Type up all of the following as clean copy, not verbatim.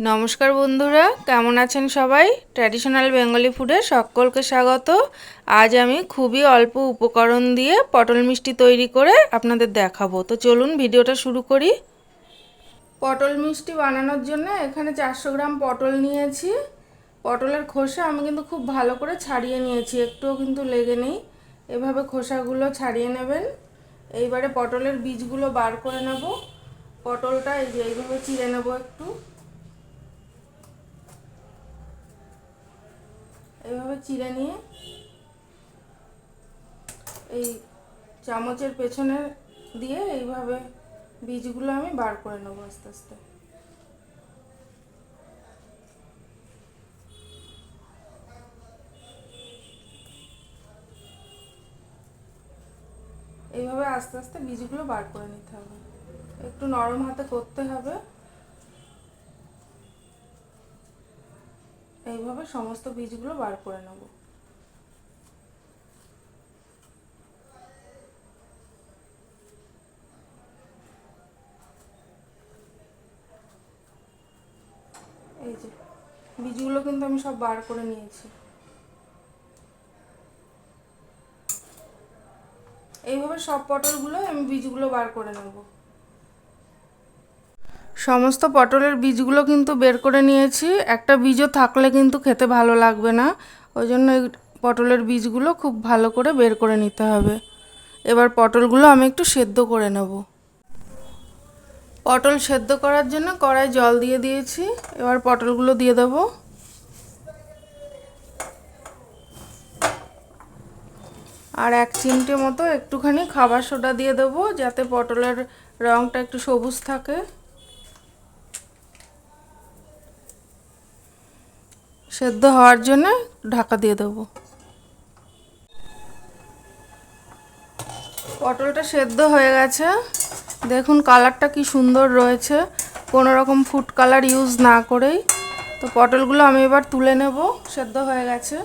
নমস্কার বন্ধুরা, কেমন আছেন সবাই? ট্র্যাডিশনাল বেঙ্গলি ফুডে সকলকে স্বাগত। আজ আমি খুবই অল্প উপকরণ দিয়ে পটল মিষ্টি তৈরি করে আপনাদের দেখাবো। তো চলুন ভিডিওটা শুরু করি। পটল মিষ্টি বানানোর জন্য এখানে 400 গ্রাম পটল নিয়েছি। পটলের খোসা আমি কিন্তু খুব ভালো করে ছাড়িয়ে নিয়েছি, একটুও কিন্তু লেগে নেই। এভাবে খোসাগুলো ছাড়িয়ে নেবেন। এইবারে পটলের বীজগুলো বার করে নেব। পটলটা এইভাবে চিড়ে নেব একটু। এইভাবে চিড়ে নিয়ে এই চামচের পেছনে দিয়ে এইভাবে বীজগুলো আমি বার করে নেব আস্তে আস্তে। এইভাবে আস্তে আস্তে বীজগুলো বার করে নিতে হবে, একটু নরম হাতে করতে হবে। এইভাবে সমস্ত বীজগুলো বার করে নেব। এই যে বীজগুলো কিন্তু আমি সব বার করে নিয়েছি। এইভাবে সব পটলগুলো আমি বীজগুলো বার করে নেব। সমস্ত পটলের বীজগুলো কিন্তু বের করে নিয়েছি। একটা বীজও থাকলে কিন্তু খেতে ভালো লাগবে না, ওই জন্য এই পটলের বীজগুলো খুব ভালো করে বের করে নিতে হবে। এবার পটলগুলো আমি একটু সেদ্ধ করে নেব। পটল সেদ্ধ করার জন্য কড়াই জল দিয়ে দিয়েছি। এবার পটলগুলো দিয়ে দেব। আর 1 চিমটে মতো একটুখানি খাবার সোডা দিয়ে দেব, যাতে পটলের রঙটা একটু সবুজ থাকে। সেদ্ধ হওয়ার জন্য ঢাকা দিয়ে দেব। পটলটা সেদ্ধ হয়ে গেছে, দেখুন কালারটা কি সুন্দর রয়েছে, কোনো রকম ফুড কালার ইউজ না করেই। তো পটলগুলো আমি এবার তুলে নেব, সেদ্ধ হয়ে গেছে।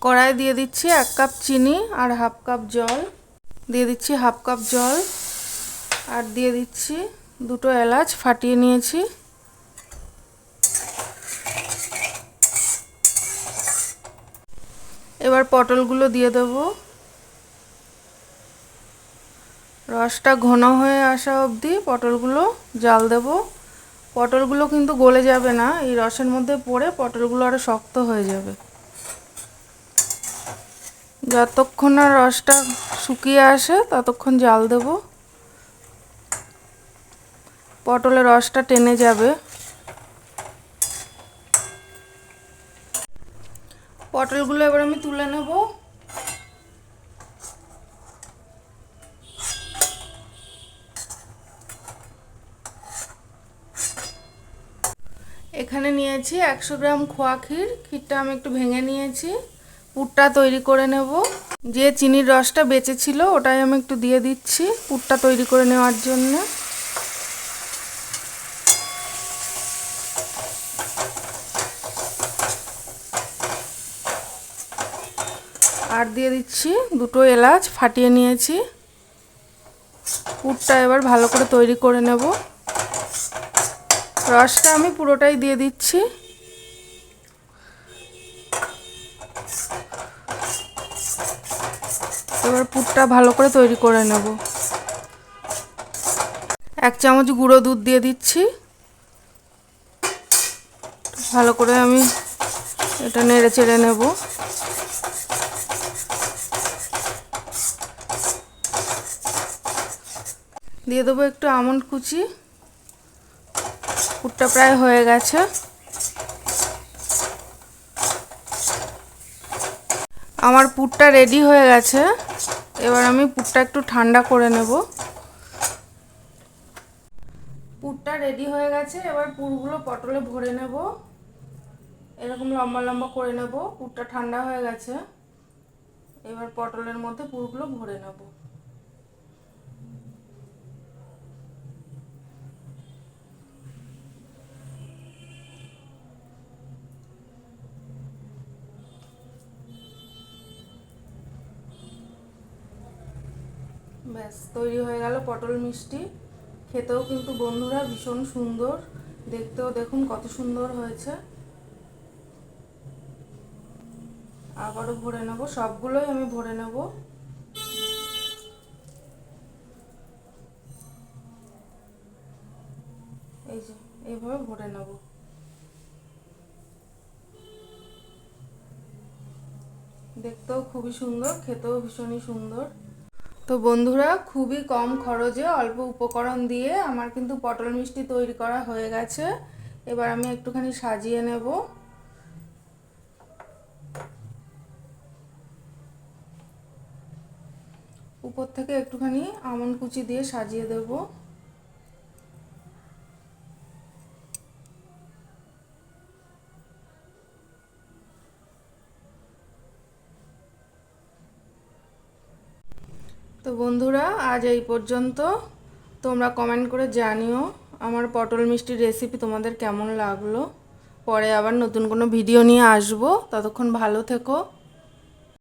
কড়াই দিয়ে দিচ্ছি 1 কাপ চিনি আর হাফ কাপ জল। দিয়ে দিচ্ছি হাফ কাপ জল, আর দিয়ে দিচ্ছি 2টো এলাচ ফাটিয়ে নিয়েছি। এবার পটলগুলো দিয়ে দেব। রসটা ঘন হয়ে আসা অবধি পটলগুলো জাল দেব। পটলগুলো কিন্তু গলে যাবে না, এই রসের মধ্যে পড়ে পটলগুলো আরও শক্ত হয়ে যাবে। যতক্ষণ না রসটা শুকিয়ে আসে ততক্ষণ জাল দেব। পটলের রসটা টেনে যাবে। পটলগুলো এবার আমি তুলে নেব। এখানে নিয়েছি 100 গ্রাম খোয়া ক্ষীর। ক্ষীরটা আমি একটু ভেঙে নিয়েছি। পুরটা তৈরি করে নেব। যে চিনির রসটা বেঁচে ছিল ওটাই আমি একটু দিয়ে দিচ্ছি পুরটা তৈরি করে নেওয়ার জন্য। আর দিয়ে দিচ্ছি 2টো এলাচ ফাটিয়ে নিয়েছি। পুরটা এবার ভালো করে তৈরি করে নেব। রসটা আমি পুরোটাই দিয়ে দিচ্ছি। এবার পুরটা ভালো করে তৈরি করে নেব। 1 চামচ গুঁড়ো দুধ দিয়ে দিচ্ছি। ভালো করে আমি এটা নেড়ে চেড়ে নেব। দিয়ে দেবো একটু আমন্ড কুচি। পুরটা প্রায় হয়ে গেছে। আমার পুরটা রেডি হয়ে গেছে। এবার আমি পুরটা একটু ঠান্ডা করে নেব। পুরটা রেডি হয়ে গেছে। এবার পুরগুলো পটলে ভরে নেব, এরকম লম্বা লম্বা করে নেব। পুরটা ঠান্ডা হয়ে গেছে। এবার পটলের মধ্যে পুরগুলো ভরে নেব। ব্যাস তৈরি হয়ে গেল পটল মিষ্টি। খেতেও কিন্তু বন্ধুরা ভীষণ সুন্দর, দেখতেও দেখুন কত সুন্দর হয়েছে। আবারও ভরে নেব, সবগুলোই আমি ভরে নেব। এই যে এইভাবে ভরে নেব। দেখতেও খুবই সুন্দর, খেতেও ভীষণই সুন্দর। তো বন্ধুরা, খুবই কম খরচে অল্প উপকরণ দিয়ে আমার কিন্তু পটল মিষ্টি তৈরি করা হয়ে গেছে। এবার আমি একটুখানি সাজিয়ে নেব। উপর থেকে একটুখানি আমন্ড কুচি দিয়ে সাজিয়ে দেব। তো বন্ধুরা, আজ এই পর্যন্ত। তোমরা কমেন্ট করে জানিও আমার পটল মিষ্টির রেসিপি তোমাদের কেমন লাগলো। পরে আবার নতুন কোনো ভিডিও নিয়ে আসবো। ততক্ষণ ভালো থেকো।